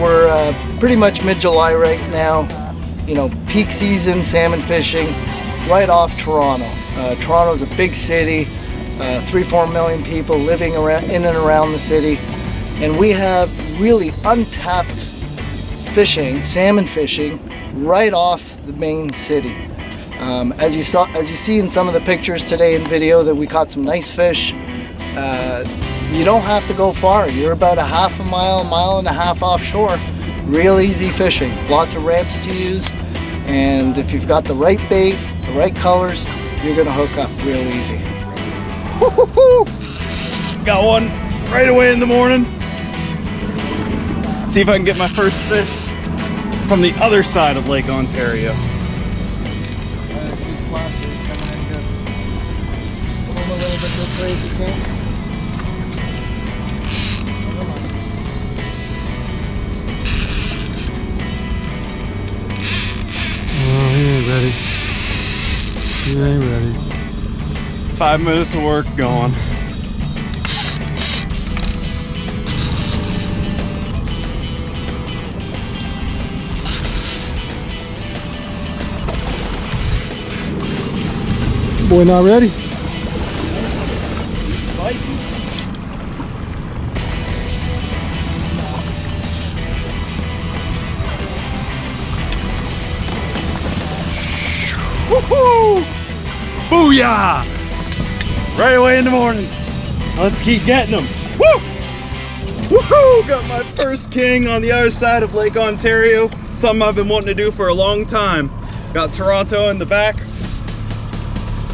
we're pretty much mid-July right now. You know, peak season salmon fishing right off Toronto. Toronto's a big city, 3-4 million people living around, in and around the city, and we have really untapped fishing, salmon fishing, right off the main city. As you see in some of the pictures today and video, that we caught some nice fish. You don't have to go far. You're about a half a mile, mile and a half offshore. Real easy fishing. Lots of ramps to use, and if you've got the right bait, the right colors, you're gonna hook up real easy. Got one right away in the morning. See if I can get my first fish from the other side of Lake Ontario. Oh, he ain't ready. He ain't ready. 5 minutes of work gone. Boy, not ready. Woohoo! Booyah! Right away in the morning. Let's keep getting them. Woo! Woohoo! Got my first king on the other side of Lake Ontario. Something I've been wanting to do for a long time. Got Toronto in the back.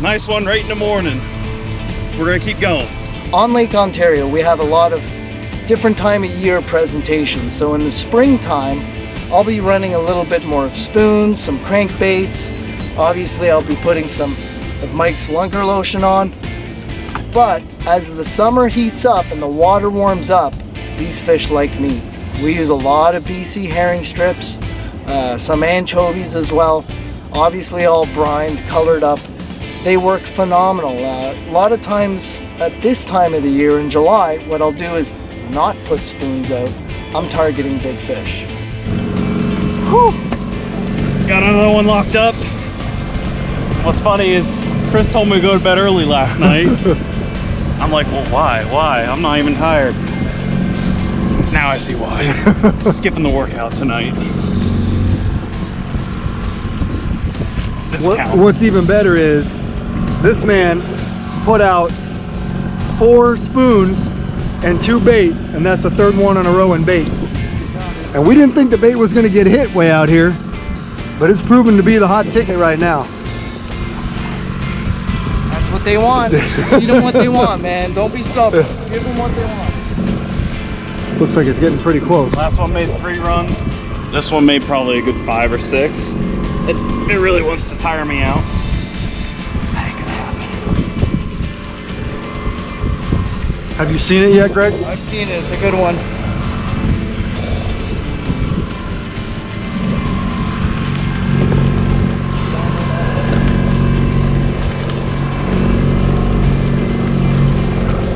Nice one right in the morning. We're gonna keep going. On Lake Ontario, we have a lot of different time of year presentations. So in the springtime, I'll be running a little bit more of spoons, some crankbaits. Obviously, I'll be putting some of Mike's lunker lotion on. But as the summer heats up and the water warms up, these fish like meat. We use a lot of BC herring strips, some anchovies as well. Obviously all brined, colored up. They work phenomenal. A lot of times at this time of the year in July, what I'll do is not put spoons out. I'm targeting big fish. Whew. Got another one locked up. What's funny is Chris told me to go to bed early last night. I'm like, well, why? Why? I'm not even tired. Now I see why. Skipping the workout tonight. What's even better is this man put out 4 spoons and 2 bait, and that's the 3rd one in a row in bait. And we didn't think the bait was going to get hit way out here, but it's proven to be the hot ticket right now. That's what they want. Feed them what they want, man. Don't be stubborn. Give them what they want. Looks like it's getting pretty close. Last one made 3 runs. This one made probably a good 5 or 6. It really wants to tire me out. That ain't gonna happen. Have you seen it yet, Greg? I've seen it. It's a good one.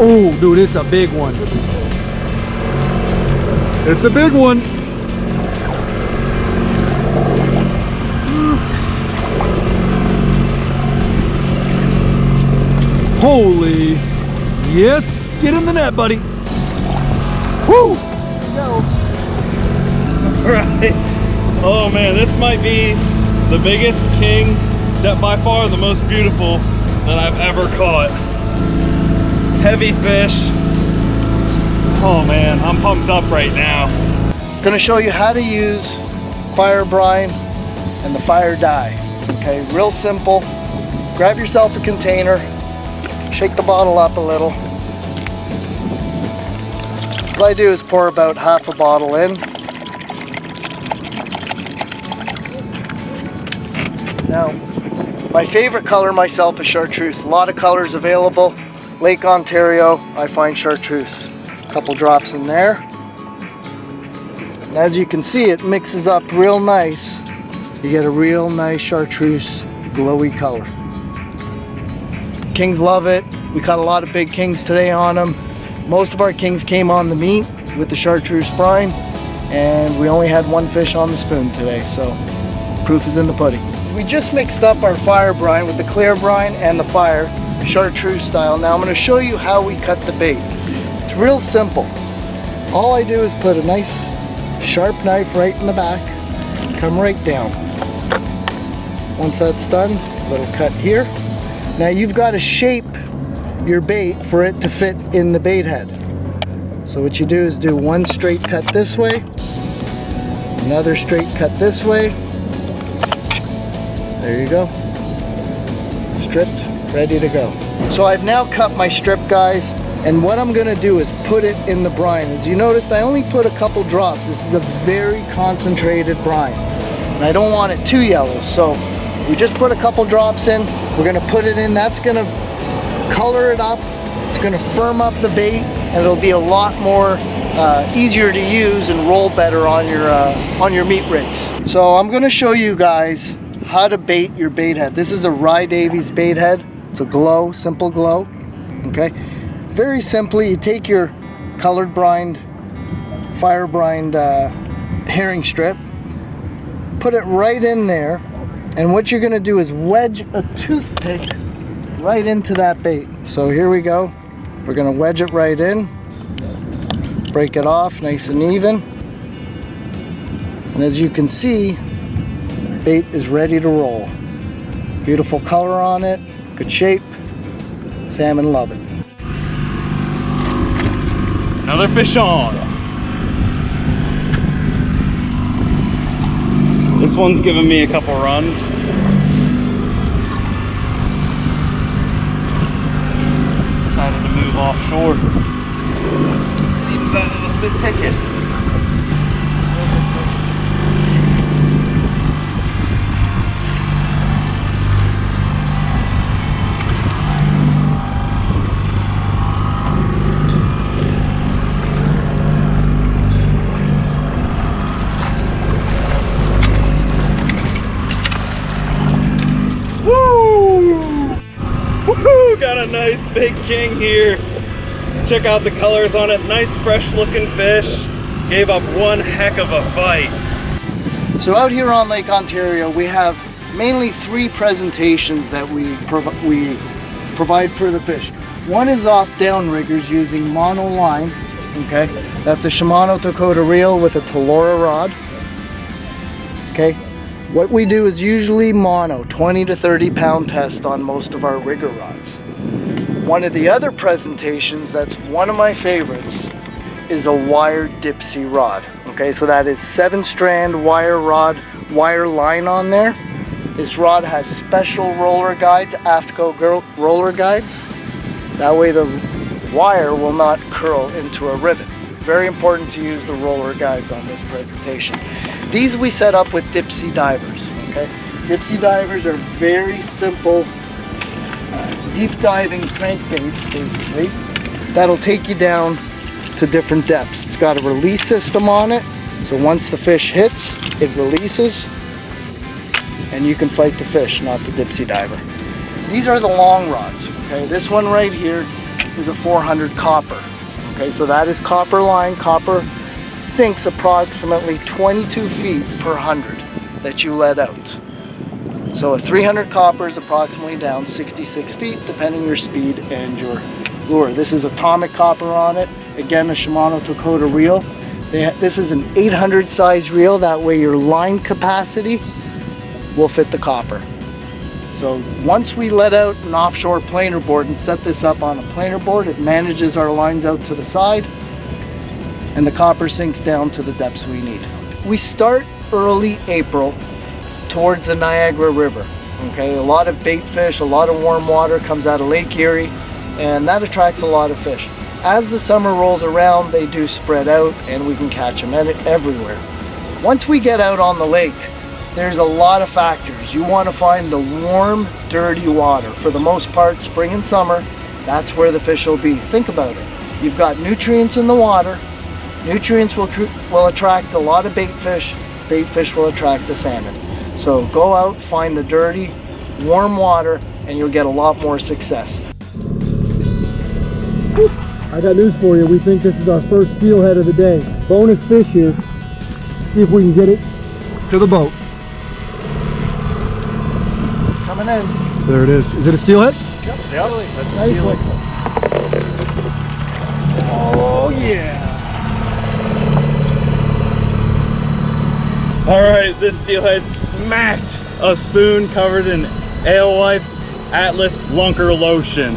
Oh, dude, it's a big one. It's a big one. Holy, yes, get in the net, buddy. Woo! All right. Oh man, this might be the biggest king, that by far the most beautiful that I've ever caught. Heavy fish. Oh man, I'm pumped up right now. I'm gonna show you how to use fire brine and the fire dye. Okay, real simple. Grab yourself a container, shake the bottle up a little. What I do is pour about half a bottle in. Now, my favorite color myself is chartreuse. A lot of colors available. Lake Ontario, I find chartreuse. A couple drops in there. And as you can see, it mixes up real nice. You get a real nice chartreuse glowy color. Kings love it. We caught a lot of big kings today on them. Most of our kings came on the meat with the chartreuse brine, and we only had one fish on the spoon today, so proof is in the pudding. We just mixed up our fire brine with the clear brine and the fire, chartreuse style. Now I'm going to show you how we cut the bait. It's real simple. All I do is put a nice sharp knife right in the back, come right down. Once that's done, little cut here. Now you've got to shape your bait for it to fit in the bait head. So what you do is do one straight cut this way, another straight cut this way. There you go. Stripped, ready to go. So I've now cut my strip, guys, and what I'm gonna do is put it in the brine. As you noticed, I only put a couple drops. This is a very concentrated brine, and I don't want it too yellow, so we just put a couple drops in. We're gonna put it in. That's gonna color it up. It's gonna firm up the bait, and it'll be a lot more easier to use and roll better on your meat rigs. So I'm gonna show you guys how to bait your bait head. This is a Rye Davies bait head. It's a glow, simple glow. Okay, very simply, you take your colored brined, fire brined herring strip, put it right in there, and what you're gonna do is wedge a toothpick right into that bait. So here we go. We're gonna wedge it right in, break it off nice and even, and as you can see, bait is ready to roll. Beautiful color on it, good shape. Salmon love it. Another fish on. This one's given me a couple runs. Decided to move offshore. Seems that was the ticket. Got a nice big king here. Check out the colors on it. Nice fresh looking fish. Gave up one heck of a fight. So out here on Lake Ontario, we have mainly three presentations that we provide for the fish. One is off downriggers using mono line. Okay, that's a Shimano Dakota reel with a Telora rod. Okay, what we do is usually mono, 20 to 30 pound test on most of our rigger rods. One of the other presentations that's one of my favorites is a wire dipsy rod. Okay, so that is 7-strand wire rod, wire line on there. This rod has special roller guides, AFTCO roller guides. That way the wire will not curl into a rivet. Very important to use the roller guides on this presentation. These we set up with dipsy divers. Okay, dipsy divers are very simple deep diving crankbaits, basically, that'll take you down to different depths. It's got a release system on it, so once the fish hits, it releases, and you can fight the fish, not the dipsy diver. These are the long rods. Okay, this one right here is a 400 copper. Okay, so that is copper line. Copper sinks approximately 22 feet per 100 that you let out. So a 300 copper is approximately down 66 feet, depending your speed and your lure. This is atomic copper on it. Again, a Shimano Dakota reel. This is an 800 size reel. That way your line capacity will fit the copper. So once we let out an offshore planer board and set this up on a planer board, it manages our lines out to the side, and the copper sinks down to the depths we need. We start early April towards the Niagara River. Okay, a lot of bait fish, a lot of warm water comes out of Lake Erie, and that attracts a lot of fish. As the summer rolls around, they do spread out and we can catch them everywhere. Once we get out on the lake, there's a lot of factors. You want to find the warm, dirty water. For the most part, spring and summer, that's where the fish will be. Think about it. You've got nutrients in the water. Nutrients will attract a lot of bait fish. Bait fish will attract the salmon. So go out, find the dirty, warm water, and you'll get a lot more success. I got news for you. We think this is our first steelhead of the day. Bonus fish here. see if we can get it to the boat. Coming in. There it is. Is it a steelhead? Yep, that's a Nice steelhead. one. Oh yeah! Alright, this steelhead smacked a spoon covered in Alewife Atlas Lunker Lotion.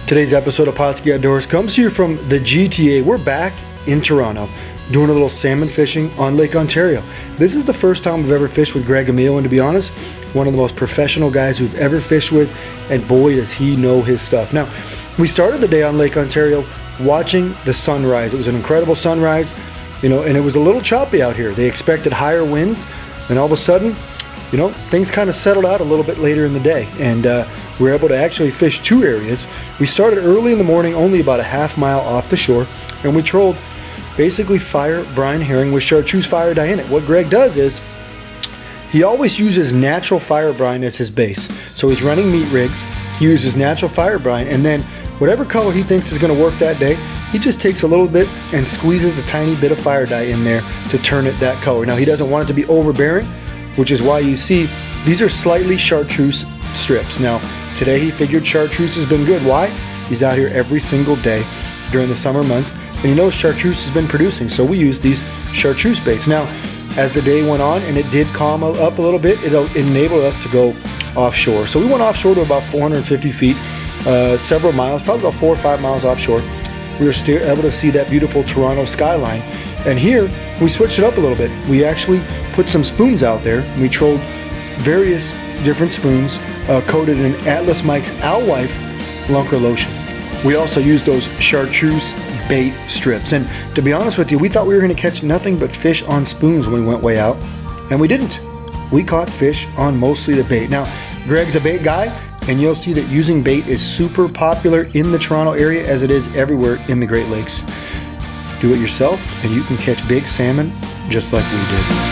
Today's episode of Pautzke Outdoors comes to you from the GTA. We're back in Toronto doing a little salmon fishing on Lake Ontario. This is the first time we've ever fished with Greg Amiel, and to be honest, one of the most professional guys we've ever fished with, and boy does he know his stuff. Now, we started the day on Lake Ontario watching the sunrise. It was an incredible sunrise, you know, and it was a little choppy out here. They expected higher winds, and all of a sudden, you know, things kind of settled out a little bit later in the day, and we were able to actually fish two areas. We started early in the morning, only about a half mile off the shore, and we trolled basically fire brine herring with chartreuse fire dye in it. What Greg does is he always uses natural fire brine as his base. So he's running meat rigs, he uses natural fire brine, and then whatever color he thinks is going to work that day, he just takes a little bit and squeezes a tiny bit of fire dye in there to turn it that color. Now, he doesn't want it to be overbearing, which is why you see these are slightly chartreuse strips. Now, today he figured chartreuse has been good. Why? He's out here every single day during the summer months, and he knows chartreuse has been producing, so we use these chartreuse baits. Now, as the day went on and it did calm up a little bit, it enabled us to go offshore. So we went offshore to about 450 feet, several miles, probably about 4 or 5 miles offshore. We were still able to see that beautiful Toronto skyline. And here, we switched it up a little bit. We actually put some spoons out there, and we trolled various different spoons coated in Atlas Mike's Alewife Lunker Lotion. We also used those chartreuse bait strips, and to be honest with you, we thought we were going to catch nothing but fish on spoons when we went way out, and we didn't. We caught fish on mostly the bait. Now, Greg's a bait guy, and you'll see that using bait is super popular in the Toronto area as it is everywhere in the Great Lakes. Do it yourself, and you can catch big salmon just like we did.